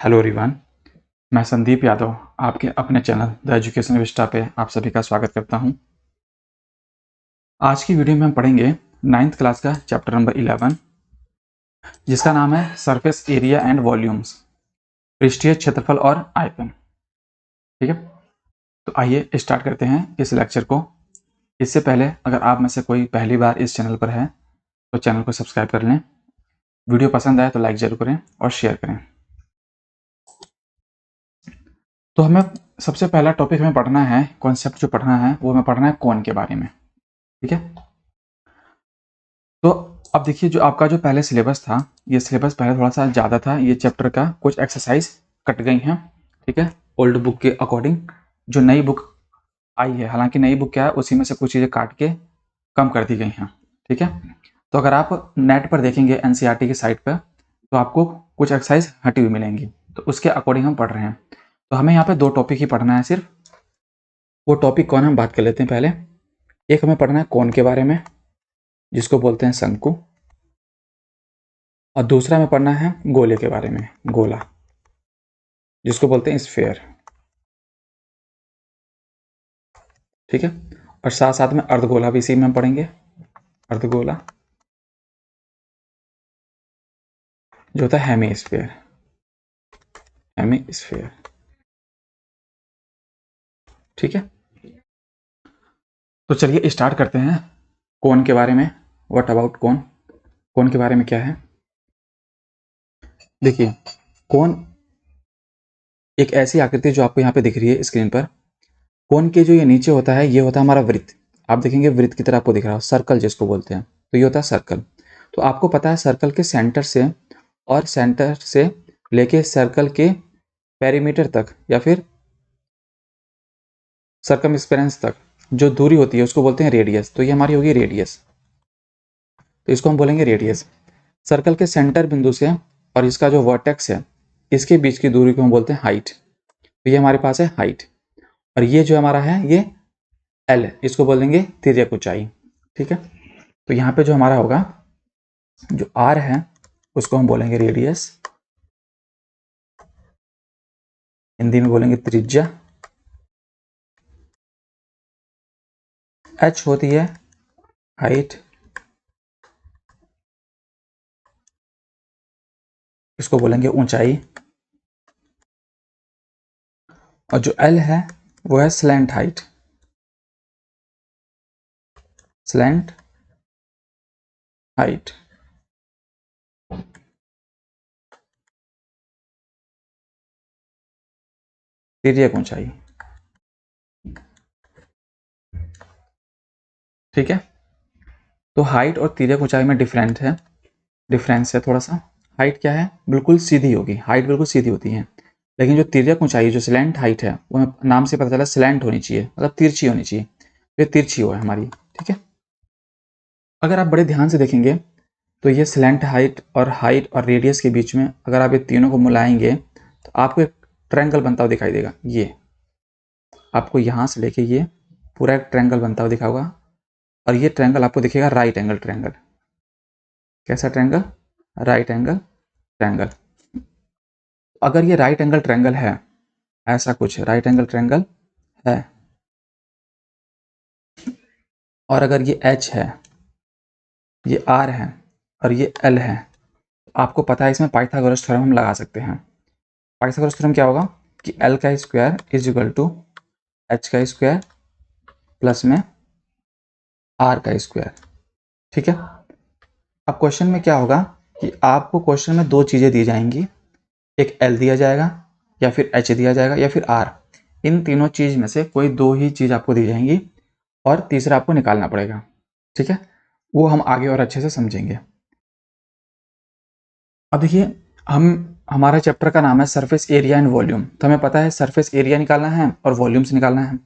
Hello everyone, मैं संदीप यादव आपके अपने चैनल द एजुकेशन विस्टा पे आप सभी का स्वागत करता हूं। आज की वीडियो में हम पढ़ेंगे 9th क्लास का चैप्टर नंबर 11 जिसका नाम है सरफेस एरिया एंड वॉल्यूम्स, पृष्ठीय क्षेत्रफल और आयतन। ठीक है, तो आइए स्टार्ट करते हैं इस लेक्चर को। इससे पहले अगर आप में से कोई पहली बार इस चैनल पर है तो चैनल को सब्सक्राइब कर लें। वीडियो पसंद आए तो लाइक जरूर करें और शेयर करें। तो हमें सबसे पहला टॉपिक हमें पढ़ना है, कॉन्सेप्ट जो पढ़ना है वो हमें पढ़ना है कोण के बारे में। ठीक है, तो अब देखिए जो आपका जो पहले सिलेबस था, ये सिलेबस पहले थोड़ा सा ज़्यादा था। ये चैप्टर का कुछ एक्सरसाइज कट गई हैं। ठीक है, ओल्ड बुक के अकॉर्डिंग जो नई बुक आई है, हालांकि नई बुक क्या है उसी में से कुछ चीज़ें काट के कम कर दी गई हैं। ठीक है, तो अगर आप नेट पर देखेंगे एनसीईआरटी की साइट पर तो आपको कुछ एक्सरसाइज हटी हुई मिलेंगी, तो उसके अकॉर्डिंग हम पढ़ रहे हैं। तो हमें यहाँ पे 2 टॉपिक ही पढ़ना है सिर्फ। वो टॉपिक कौन, हम बात कर लेते हैं पहले। एक हमें पढ़ना है कोण के बारे में जिसको बोलते हैं शंकु, और दूसरा में पढ़ना है गोले के बारे में, गोला, जिसको बोलते हैं स्फेयर। ठीक है, और साथ साथ में अर्धगोला भी इसी में हम पढ़ेंगे। अर्धगोला जो होता है हेमीस्फेयर, हेमीस्फेयर। ठीक है, तो चलिए स्टार्ट करते हैं कोण के बारे में। व्हाट अबाउट कोण, कोण के बारे में क्या है। देखिए, कोण एक ऐसी आकृति जो आपको यहाँ पे दिख रही है स्क्रीन पर। कोण के जो ये नीचे होता है ये होता है हमारा वृत्त। आप देखेंगे वृत्त की तरह आपको दिख रहा हो, सर्कल जिसको बोलते हैं, तो ये होता है सर्कल। तो आपको पता है सर्कल के सेंटर से और सेंटर से लेके सर्कल के पेरीमीटर तक या फिर सर्कमस्पेरेंस तक जो दूरी होती है उसको बोलते हैं रेडियस। तो ये हमारी होगी रेडियस, तो इसको हम बोलेंगे रेडियस। सर्कल के सेंटर बिंदु से और इसका जो वर्टेक्स है इसके बीच की दूरी को हम बोलते हैं हाइट। तो ये हमारे पास है हाइट, और ये जो हमारा है ये एल, इसको बोलेंगे तिर्यक ऊंचाई। ठीक है, तो यहाँ पे जो हमारा होगा जो आर है उसको हम बोलेंगे रेडियस, हिंदी में बोलेंगे त्रिज्या। एच होती है हाइट, इसको बोलेंगे ऊंचाई। और जो एल है वो है स्लैंट हाइट, स्लैंट हाइट। तिर्यक ऊंचाई। ठीक है, तो हाइट और तिर्यक ऊंचाई में डिफरेंस है थोड़ा सा। हाइट क्या है, बिल्कुल सीधी होगी, हाइट बिल्कुल सीधी होती है। लेकिन जो तिर्यक ऊंचाई जो स्लैंट हाइट है वो नाम से पता चला स्लैंट होनी चाहिए, मतलब तिरछी होनी चाहिए। ये तिरछी हो है हमारी। ठीक है, अगर आप बड़े ध्यान से देखेंगे तो ये स्लैंट हाइट और रेडियस के बीच में अगर आप ये तीनों को मिलाएंगे तो आपको एक ट्रायंगल बनता हुआ दिखाई देगा। ये आपको यहाँ से लेके ये पूरा एक ट्रायंगल बनता हुआ दिखा होगा, और ये ट्रायंगल आपको दिखेगा राइट एंगल ट्रायंगल। कैसा ट्रायंगल, राइट एंगल ट्रायंगल। अगर ये राइट एंगल ट्रायंगल है, ऐसा कुछ राइट एंगल ट्रायंगल है, और अगर ये एच है, ये आर है और ये एल है, तो आपको पता है इसमें पाइथागोरस थ्योरम हम लगा सकते हैं। पाइथागोरस थ्योरम क्या होगा कि एल का square is equal to H का स्क्वायर प्लस में आर का स्क्वायर। ठीक है, अब क्वेश्चन में क्या होगा कि आपको क्वेश्चन में 2 चीज़ें दी जाएंगी, एक एल दिया जाएगा या फिर एच दिया जाएगा या फिर आर। इन तीनों चीज़ में से कोई 2 ही चीज़ आपको दी जाएंगी और तीसरा आपको निकालना पड़ेगा। ठीक है, वो हम आगे और अच्छे से समझेंगे। अब देखिए, हमारा चैप्टर का नाम है सरफेस एरिया एंड वॉल्यूम, तो हमें पता है सरफेस एरिया निकालना है और वॉल्यूम्स निकालना है।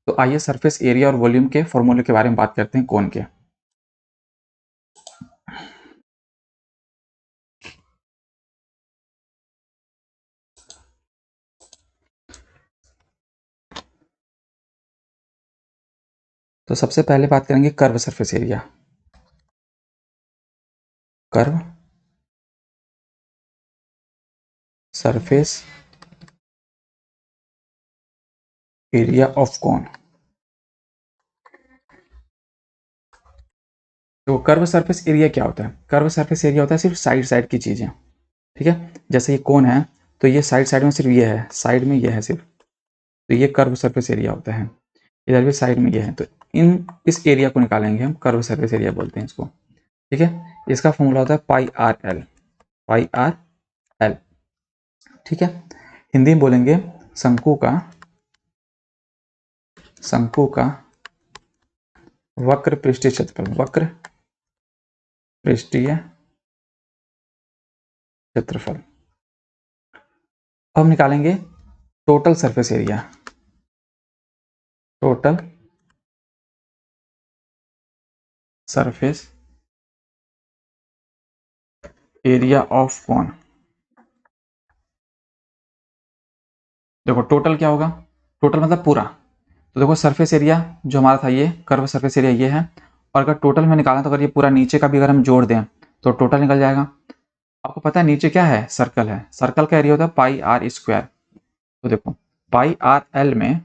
तो आइए सरफेस एरिया और वॉल्यूम के फॉर्मूले के बारे में बात करते हैं कोण के। तो सबसे पहले बात करेंगे curve surface area. Curve surface area of cone. तो कर्व सरफेस एरिया क्या होता है? कर्व सरफेस एरिया होता है सिर्फ साइड साइड की चीज़ें, ठीक है। जैसे ये कौन है, तो ये साइड साइड में सिर्फ ये है, साइड में ये है सिर्फ, तो ये कर्व सरफेस एरिया होता है। इधर भी साइड में ये है, तो इस एरिया को निकालेंगे हम, कर्व सरफेस एरिया बोलते हैं इसको, ठीक है। इसका फॉर्मूला होता है पाई आर एल, पाई आर एल, ठीक है। हिंदी में बोलेंगे शंकु का वक्र पृष्ठीय क्षेत्रफल, वक्र पृष्ठीय क्षेत्रफल। अब निकालेंगे total surface area, total surface area of cone. देखो टोटल क्या होगा, टोटल मतलब पूरा, तो देखो सरफेस एरिया जो हमारा था ये कर्व सरफेस एरिया ये है, और अगर टोटल में निकालना तो अगर ये पूरा नीचे का भी अगर हम जोड़ दें तो टोटल निकल जाएगा। आपको पता है नीचे क्या है, सर्कल है, सर्कल का एरिया होता है पाई आर स्क्वायर। तो देखो पाई आर एल में,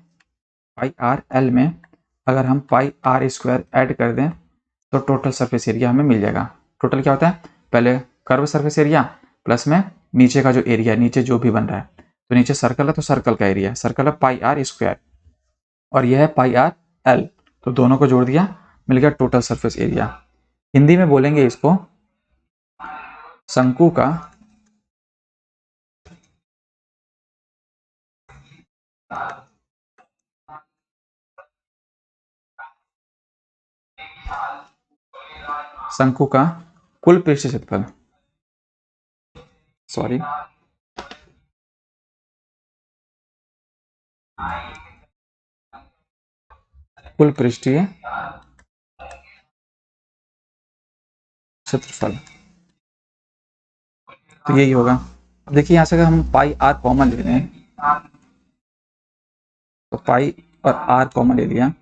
पाई आर एल में अगर हम पाई आर स्क्वायर ऐड कर दें तो टोटल सरफेस एरिया हमें मिल जाएगा। टोटल क्या होता है, पहले कर्व सरफेस एरिया प्लस में नीचे का जो एरिया, नीचे जो भी बन रहा है, तो नीचे सर्कल है तो सर्कल का एरिया, सर्कल है पाई आर स्क्वायर, और यह है पाई आर एल, तो दोनों को जोड़ दिया, मिल गया टोटल सरफेस एरिया। हिंदी में बोलेंगे इसको शंकु का शंकु का कुल पृष्ठीय क्षेत्रफल, सॉरी कुल पृष्ठीय क्षेत्रफल, तो यही होगा। अब देखिए यहां से अगर हम पाई आर कॉमन ले लें, तो पाई और आर कॉमन ले लिया,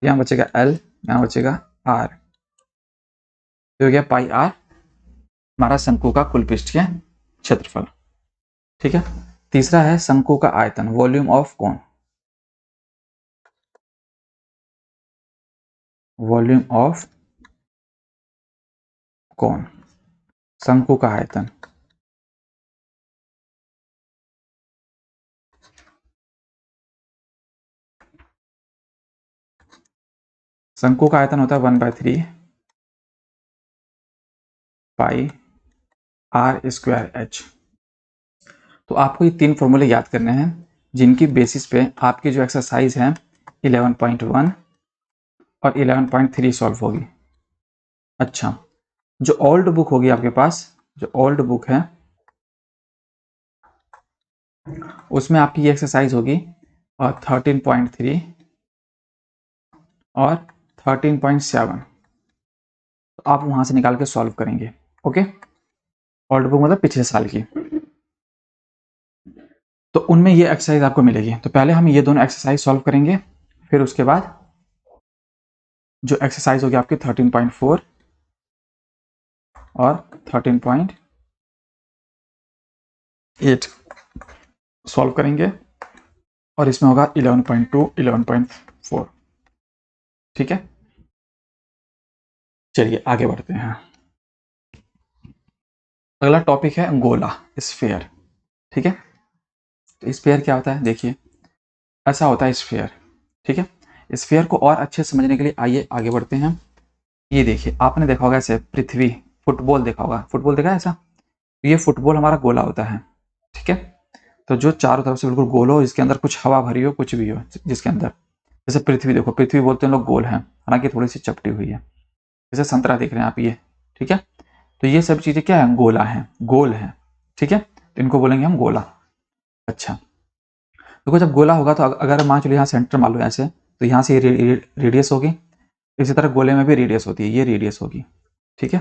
यहाँ बचेगा एल, यहाँ बचेगा आर, तो हो गया पाई आर हमारा शंकु का कुल पृष्ठीय क्षेत्रफल, ठीक है। तीसरा है शंकु का आयतन, volume of cone, volume of cone, शंकु का आयतन। शंकु का आयतन होता है 1/3 पाई आर स्क्वायर एच। तो आपको ये तीन फॉर्मूले याद करने हैं, जिनकी बेसिस पे आपकी जो एक्सरसाइज है 11.1 और 11.3 सॉल्व होगी। अच्छा, जो ओल्ड बुक होगी आपके पास, जो ओल्ड बुक है उसमें आपकी ये एक्सरसाइज होगी और 13.3 और 13.7, तो आप वहां से निकाल के सॉल्व करेंगे, ओके। ओल्ड बुक मतलब पिछले साल की, तो उनमें ये एक्सरसाइज आपको मिलेगी। तो पहले हम ये दोनों एक्सरसाइज सॉल्व करेंगे, फिर उसके बाद जो एक्सरसाइज होगी आपकी 13.4 और 13.8 सॉल्व करेंगे, और इसमें होगा 11.2 11.4, ठीक है। चलिए आगे बढ़ते हैं। अगला टॉपिक है गोला, स्फीयर, ठीक है। तो स्फीयर क्या होता है, देखिए ऐसा होता है स्फीयर, ठीक है। स्फीयर को और अच्छे से समझने के लिए आइए आगे बढ़ते हैं। ये देखिए आपने देखा होगा ऐसे पृथ्वी, फुटबॉल देखा होगा, फुटबॉल देखा है ऐसा, ये फुटबॉल हमारा गोला होता है, ठीक है। तो जो चारों तरफ से बिल्कुल गोल हो, इसके अंदर कुछ हवा भरी हो, कुछ भी हो जिसके अंदर, जैसे पृथ्वी देखो, पृथ्वी बोलते हैं लोग गोल है, हालांकि थोड़ी सी चपटी हुई है, जैसे संतरा देख रहे हैं आप ये, ठीक है। तो ये सब चीजें क्या है, गोला है, गोल है, ठीक है, तो इनको बोलेंगे हम गोला। अच्छा, देखो जब गोला होगा तो अगर मान चलो यहाँ सेंटर मान लो ऐसे, तो यहाँ से ये रेडियस होगी, इसी तरह गोले में भी रेडियस होती है, ये रेडियस होगी, ठीक है।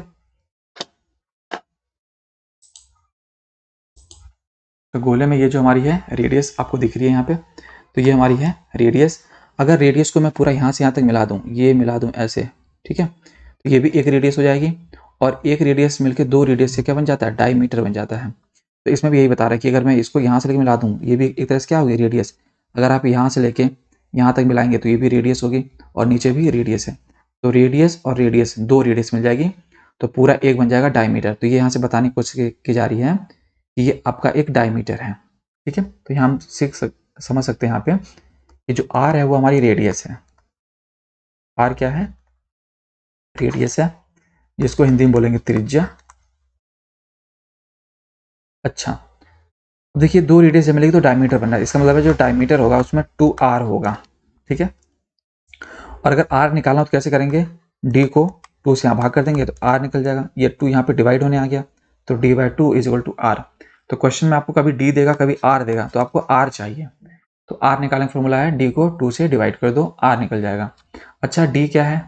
तो गोले में ये जो हमारी है रेडियस आपको दिख रही है यहाँ पे, तो ये हमारी है रेडियस। अगर रेडियस को मैं पूरा यहाँ से यहाँ तक मिला दूँ, ये मिला दूँ ऐसे, ठीक है, तो ये भी एक रेडियस हो जाएगी, और एक रेडियस मिलकर दो रेडियस से क्या बन जाता है, डायमीटर बन जाता है। तो इसमें भी यही बता रहा है कि अगर मैं इसको यहाँ से लेके मिला दूँ, ये भी एक तरह से क्या होगी, रेडियस। अगर आप यहाँ से लेके यहाँ तक मिलाएंगे तो ये भी रेडियस होगी और नीचे भी रेडियस है। तो रेडियस और रेडियस, 2 रेडियस मिल जाएगी तो पूरा एक बन जाएगा डायमीटर। तो ये यहाँ से बताने की कोशिश की जा रही है कि ये आपका एक डायमीटर है। ठीक है, तो यहाँ हम समझ सकते हैं यहाँ पे कि जो आर है वो हमारी रेडियस है। आर क्या है, रेडियस है, जिसको हिंदी में बोलेंगे त्रिज्या। अच्छा, देखिए 2 रेडियस जब मिलेगी तो डायमीटर बन रहा है, इसका मतलब है जो डायमीटर होगा उसमें 2r होगा। ठीक है, और अगर r निकालना हो तो कैसे करेंगे, d को 2 से यहाँ भाग कर देंगे तो r निकल जाएगा। ये 2 यहाँ पे डिवाइड होने आ गया तो d/2 = r। तो क्वेश्चन में आपको कभी d देगा कभी r देगा, तो आपको r चाहिए। तो r निकालने का फॉर्मूला है d को 2 से डिवाइड कर दो, r निकल जाएगा। अच्छा, d क्या है,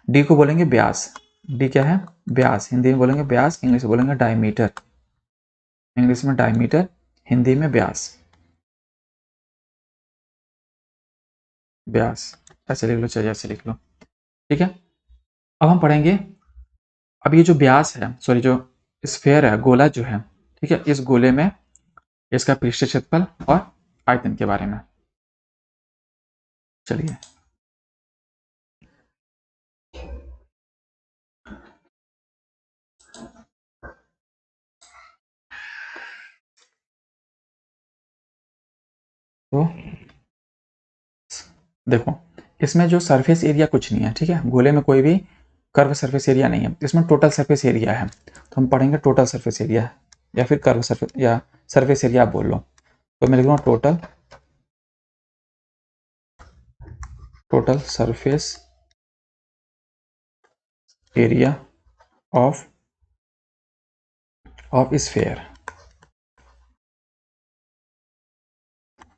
d को बोलेंगे व्यास। d क्या है, व्यास, हिंदी में बोलेंगे व्यास, इंग्लिश में बोलेंगे डायमीटर। इंग्लिश में डायमीटर, हिंदी में व्यास। व्यास ऐसे लिख लो, चलिए ऐसे लिख लो। ठीक है, अब हम पढ़ेंगे, अब ये जो व्यास है, सॉरी जो स्फेयर है, गोला जो है, ठीक है, इस गोले में इसका पृष्ठ क्षेत्रफल और आयतन के बारे में। चलिए, तो देखो, इसमें जो सरफेस एरिया कुछ नहीं है। ठीक है, गोले में कोई भी कर्व सरफेस एरिया नहीं है, इसमें टोटल सरफेस एरिया है। तो हम पढ़ेंगे टोटल सरफेस एरिया या फिर कर्व सरफेस या सरफेस एरिया आप बोल लो। तो मैं लिख रहा हूँ total surface area of sphere.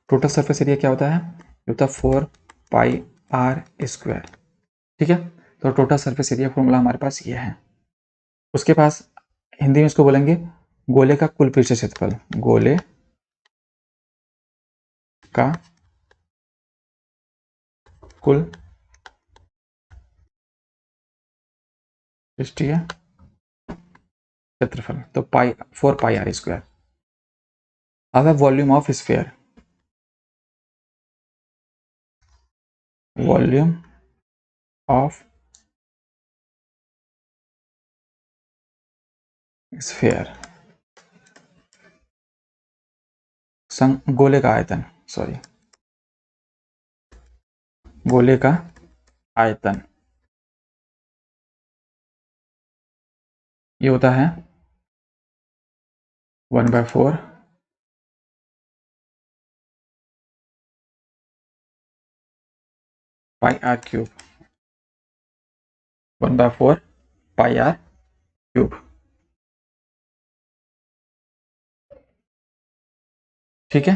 Total surface area क्या होता है, ये होता है 4πr²। ठीक है, तो टोटल सरफेस एरिया फॉर्मूला हमारे पास ये है। उसके पास हिंदी में इसको बोलेंगे गोले का कुल पृष्ठ क्षेत्रफल। गोले का कुल पृष्ठीय क्षेत्रफल, तो 4πr²। अब है volume of sphere. Volume of sphere, गोले का आयतन, सॉरी गोले का आयतन, ये होता है 1/4 πr³। 1/4 πr³। ठीक है,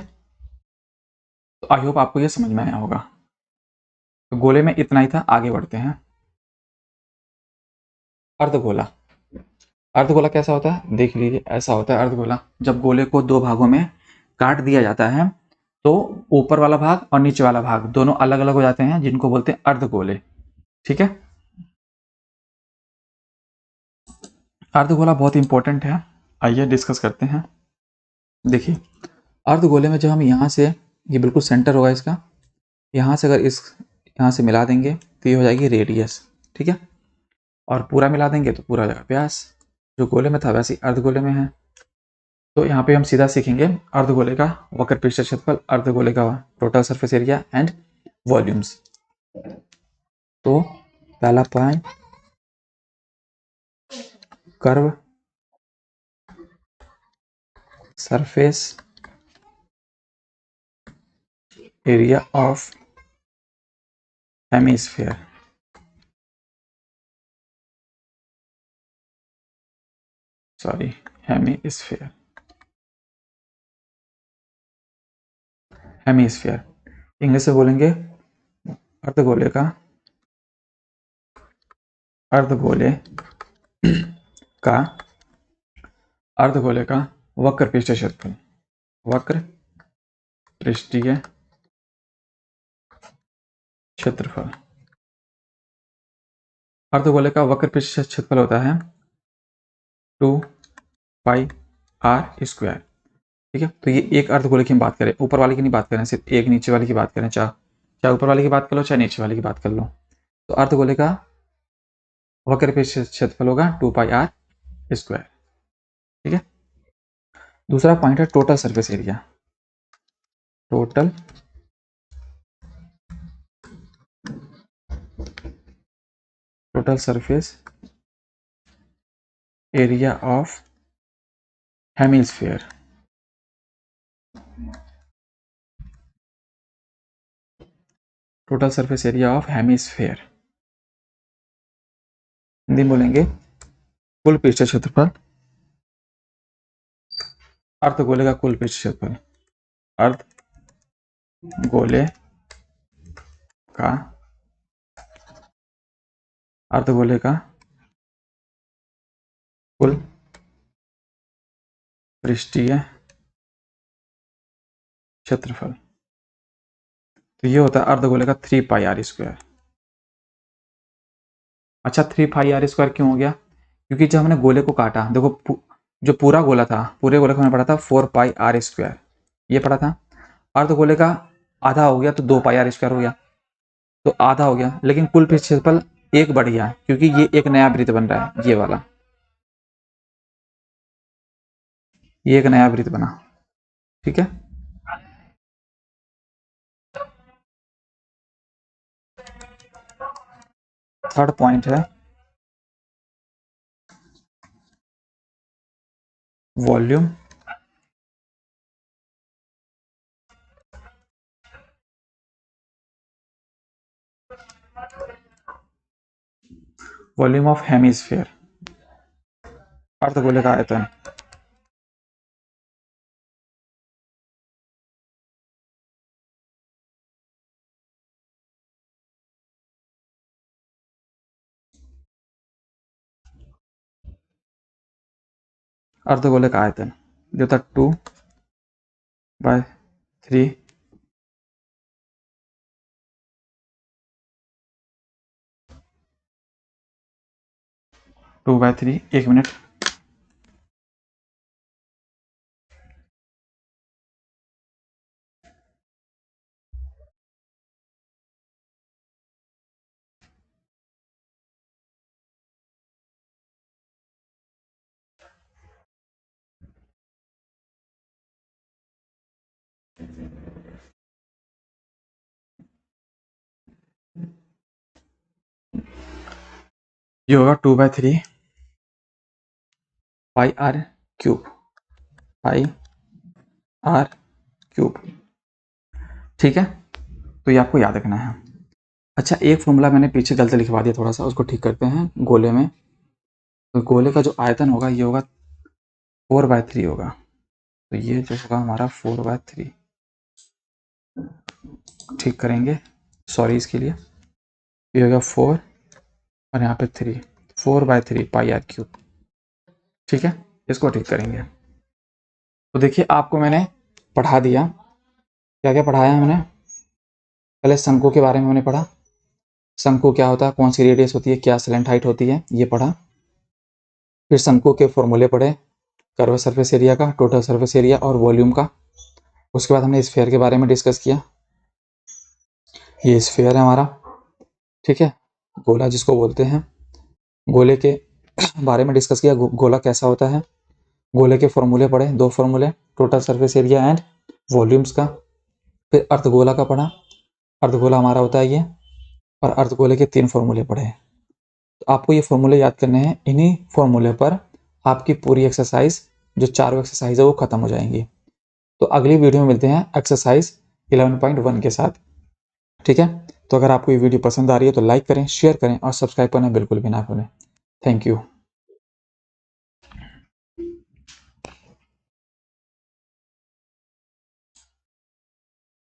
तो आई होप आपको ये समझ में आया होगा। तो गोले में इतना ही था, आगे बढ़ते हैं। अर्धगोला। अर्धगोला कैसा होता है, देख लीजिए, ऐसा होता है अर्धगोला। जब गोले को 2 भागों में काट दिया जाता है तो ऊपर वाला भाग और नीचे वाला भाग दोनों अलग अलग हो जाते हैं, जिनको बोलते हैं अर्धगोले। ठीक है, अर्धगोला बहुत इंपॉर्टेंट है, आइए डिस्कस करते हैं। देखिए, अर्धगोले में जब हम यहाँ से, ये बिल्कुल सेंटर होगा इसका, यहाँ से अगर इस यहाँ से मिला देंगे तो ये हो जाएगी रेडियस। ठीक है, और पूरा मिला देंगे तो पूरा हो जाएगा व्यास। जो गोले में था वैसे ही अर्धगोले में है। तो यहाँ पे हम सीधा सीखेंगे अर्धगोले का वक्र पृष्ठ क्षेत्रफल, अर्धगोले का total surface area and volumes. तो पहला point, curve surface area of hemisphere. Sorry, hemisphere. Hemisphere English में बोलेंगे अर्धगोले का, अर्धगोले का अर्धगोले का वक्र पृष्ठीय क्षेत्रफल, वक्र पृष्ठीय क्षेत्रफल। अर्धगोले का वक्र पृष्ठीय क्षेत्रफल होता है 2πr²। R square. ठीक है, तो ये एक अर्धगोले की हम बात करें, ऊपर वाले की नहीं बात करें, सिर्फ एक नीचे वाले की बात करें, चाहे ऊपर वाले की बात कर लो चाहे नीचे वाले की बात कर लो। तो अर्धगोले का वक्र पे क्षेत्रफल होगा 2πr स्क्वायर। ठीक है, दूसरा पॉइंट है total surface area. Total surface area of hemisphere. Total surface area of hemisphere, Hindi में बोलेंगे कुल पृष्ठीय क्षेत्रफल, अर्धगोले का कुल पृष्ठीय क्षेत्रफल, अर्धगोले का अर्धगोले का कुल पृष्ठीय क्षेत्रफल। तो ये होता है अर्धगोले का 3πr स्क्वायर। अच्छा, 3πr स्क्वायर क्यों हो गया? क्योंकि जब हमने गोले को काटा, देखो जो पूरा गोला था, पूरे गोले को हमने पढ़ा था 4πr स्क्वायर, ये पढ़ा था। अर्धगोले का आधा हो गया तो 2πr स्क्वायर हो गया, तो आधा हो गया, लेकिन कुल पृष्ठीय क्षेत्रफल एक बढ़ गया क्योंकि ये एक नया वृत्त बन रहा है, ये वाला, ये एक नया वृत्त बना। ठीक है, थर्ड पॉइंट है वॉल्यूम ऑफ हेमिस्फीयर, अर्धगोले का आयतन। अर्धगोले का आयतन जो था 2/3 2/3। एक मिनट, ये होगा 2/3 πr क्यूब, πr क्यूब। ठीक है, तो ये आपको याद रखना है। अच्छा, एक फॉर्मूला मैंने पीछे गलती लिखवा दिया थोड़ा सा, उसको ठीक करते हैं। गोले में, तो गोले का जो आयतन होगा ये होगा 4/3 होगा, तो ये जो होगा हमारा 4/3, ठीक करेंगे, सॉरी इसके लिए। ये होगा 4 और यहाँ पे 3, 4/3 πr क्यूब। ठीक है, इसको ठीक करेंगे। तो देखिए, आपको मैंने पढ़ा दिया, क्या क्या पढ़ाया है मैंने। पहले शंकु के बारे में मैंने पढ़ा, शंकु क्या होता है, कौन सी रेडियस होती है, क्या स्लैंट हाइट होती है, ये पढ़ा। फिर शंकु के फॉर्मूले पढ़े, कर्व सरफेस एरिया का, टोटल सरफेस एरिया और वॉल्यूम का। उसके बाद हमने स्फीयर के बारे में डिस्कस किया, ये स्फीयर है हमारा। ठीक है, गोला जिसको बोलते हैं, गोले के बारे में डिस्कस किया, गोला कैसा होता है। गोले के फॉर्मूले पढ़े, 2 फॉर्मूले, total surface area and volumes का। फिर अर्धगोला का पढ़ा, अर्धगोला हमारा होता है ये, और अर्धगोले के 3 फॉर्मूले पढ़े। तो आपको ये फॉर्मूले याद करने हैं, इन्हीं फॉर्मूले पर आपकी पूरी एक्सरसाइज, जो 4 एक्सरसाइज है वो खत्म हो जाएंगी। तो अगली वीडियो में मिलते हैं एक्सरसाइज 11.1 के साथ। ठीक है, तो अगर आपको ये वीडियो पसंद आ रही है तो लाइक करें, शेयर करें और सब्सक्राइब करना बिल्कुल भी ना भूलें। Thank you.